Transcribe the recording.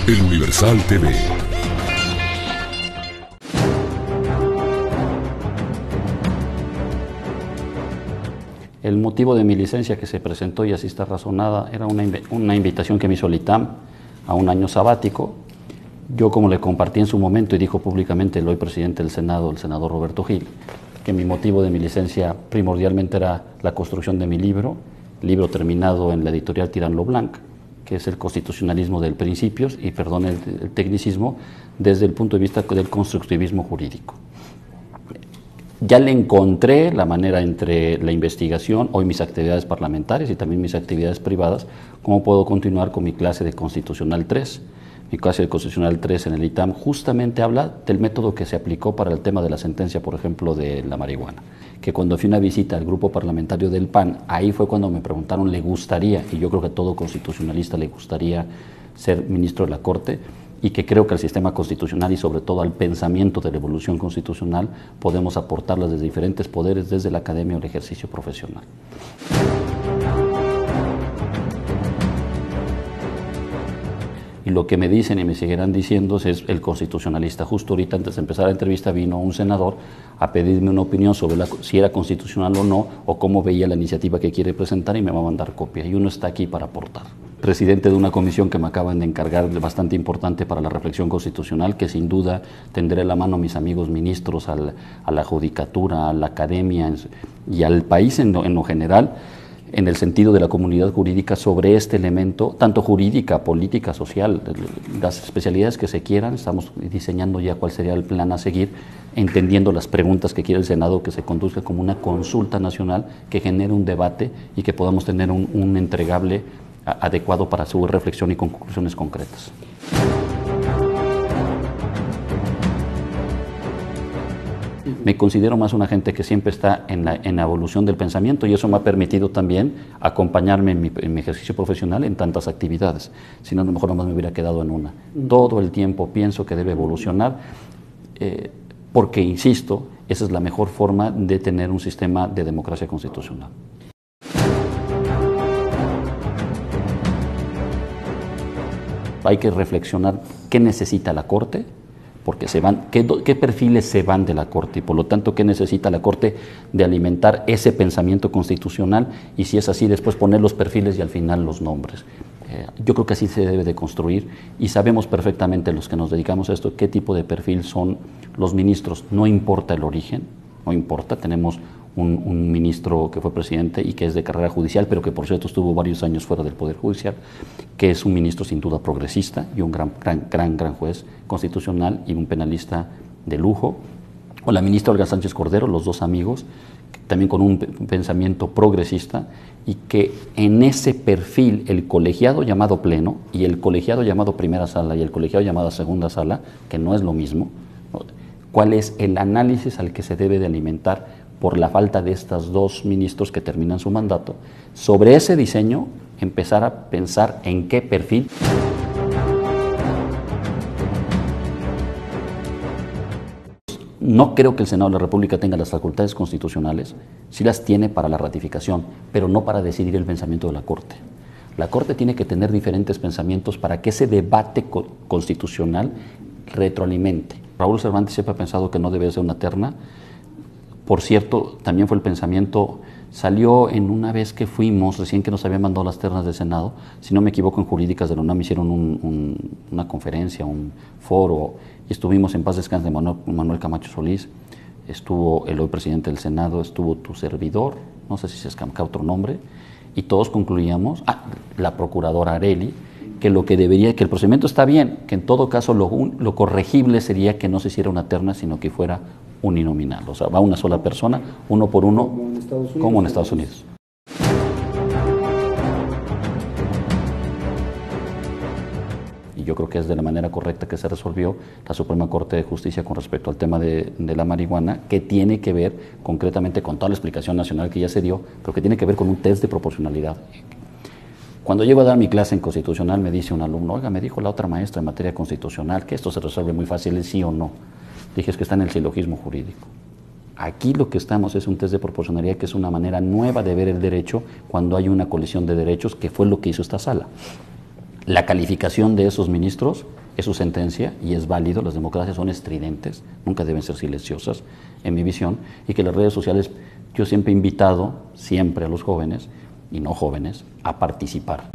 El Universal TV. El motivo de mi licencia, que se presentó y así está razonada, era una invitación que me hizo el ITAM a un año sabático. Yo, como le compartí en su momento y dijo públicamente el hoy presidente del Senado, el senador Roberto Gil, que mi motivo de mi licencia primordialmente era la construcción de mi libro terminado en la editorial Tirán lo Blanc, que es el constitucionalismo del principios, y perdón el tecnicismo, desde el punto de vista del constructivismo jurídico. Ya le encontré la manera entre la investigación, hoy mis actividades parlamentarias y también mis actividades privadas, cómo puedo continuar con mi clase de Constitucional 3. Mi clase de Constitucional 3 en el ITAM justamente habla del método que se aplicó para el tema de la sentencia, por ejemplo, de la marihuana. Que cuando fui a una visita al grupo parlamentario del PAN, ahí fue cuando me preguntaron, ¿le gustaría? Y yo creo que a todo constitucionalista le gustaría ser ministro de la Corte, y que creo que al sistema constitucional y sobre todo al pensamiento de la evolución constitucional podemos aportarlas desde diferentes poderes, desde la academia o el ejercicio profesional. Y lo que me dicen y me seguirán diciendo es el constitucionalista. Justo ahorita, antes de empezar la entrevista, vino un senador a pedirme una opinión sobre si era constitucional o no, o cómo veía la iniciativa que quiere presentar, y me va a mandar copia. Y uno está aquí para aportar. Presidente de una comisión que me acaban de encargar, bastante importante para la reflexión constitucional, que sin duda tendré la mano a mis amigos ministros, a la judicatura, a la academia y al país en lo general, en el sentido de la comunidad jurídica, sobre este elemento, tanto jurídica, política, social, las especialidades que se quieran. Estamos diseñando ya cuál sería el plan a seguir, entendiendo las preguntas que quiere el Senado, que se conduzca como una consulta nacional, que genere un debate y que podamos tener un entregable adecuado para su reflexión y conclusiones concretas. Me considero más una gente que siempre está en la evolución del pensamiento, y eso me ha permitido también acompañarme en mi ejercicio profesional en tantas actividades. Si no, a lo mejor nomás me hubiera quedado en una. Todo el tiempo pienso que debe evolucionar, porque, insisto, esa es la mejor forma de tener un sistema de democracia constitucional. Hay que reflexionar qué necesita la Corte, porque qué perfiles se van de la Corte, y por lo tanto qué necesita la Corte de alimentar ese pensamiento constitucional, y si es así, después poner los perfiles y al final los nombres. Yo creo que así se debe de construir, y sabemos perfectamente los que nos dedicamos a esto qué tipo de perfil son los ministros. No importa el origen, no importa. Tenemos un ministro que fue presidente y que es de carrera judicial, pero que por cierto estuvo varios años fuera del Poder Judicial, que es un ministro sin duda progresista y un gran juez constitucional y un penalista de lujo. O la ministra Olga Sánchez Cordero, los dos amigos, también con un pensamiento progresista, y que en ese perfil el colegiado llamado pleno y el colegiado llamado primera sala y el colegiado llamado segunda sala, que no es lo mismo, cuál es el análisis al que se debe de alimentar por la falta de estos dos ministros que terminan su mandato. Sobre ese diseño, empezar a pensar en qué perfil. No creo que el Senado de la República tenga las facultades constitucionales. Sí las tiene para la ratificación, pero no para decidir el pensamiento de la Corte. La Corte tiene que tener diferentes pensamientos para que ese debate constitucional retroalimente. Raúl Cervantes siempre ha pensado que no debe ser una terna. Por cierto, también fue el pensamiento, salió en una vez que fuimos, recién que nos habían mandado las ternas del Senado, si no me equivoco, en Jurídicas de la UNAM hicieron una conferencia, un foro, y estuvimos en paz descanse de Manuel Camacho Solís, estuvo el hoy presidente del Senado, estuvo tu servidor, no sé si se escamca otro nombre, y todos concluíamos, la procuradora Areli, que el procedimiento está bien, que en todo caso lo corregible sería que no se hiciera una terna, sino que fuera uninominal, o sea, va una sola persona, uno por uno, como en Estados Unidos. Y yo creo que es de la manera correcta que se resolvió la Suprema Corte de Justicia con respecto al tema de la marihuana, que tiene que ver concretamente con toda la explicación nacional que ya se dio, pero que tiene que ver con un test de proporcionalidad. Cuando llego a dar mi clase en constitucional, me dice un alumno, oiga, me dijo la otra maestra en materia constitucional que esto se resuelve muy fácil, ¿es sí o no? Dije, es que está en el silogismo jurídico. Aquí lo que estamos es un test de proporcionalidad, que es una manera nueva de ver el derecho cuando hay una colisión de derechos, que fue lo que hizo esta sala. la calificación de esos ministros es su sentencia y es válido. Las democracias son estridentes, nunca deben ser silenciosas, en mi visión, y que las redes sociales, yo siempre he invitado, siempre a los jóvenes, y no jóvenes, a participar.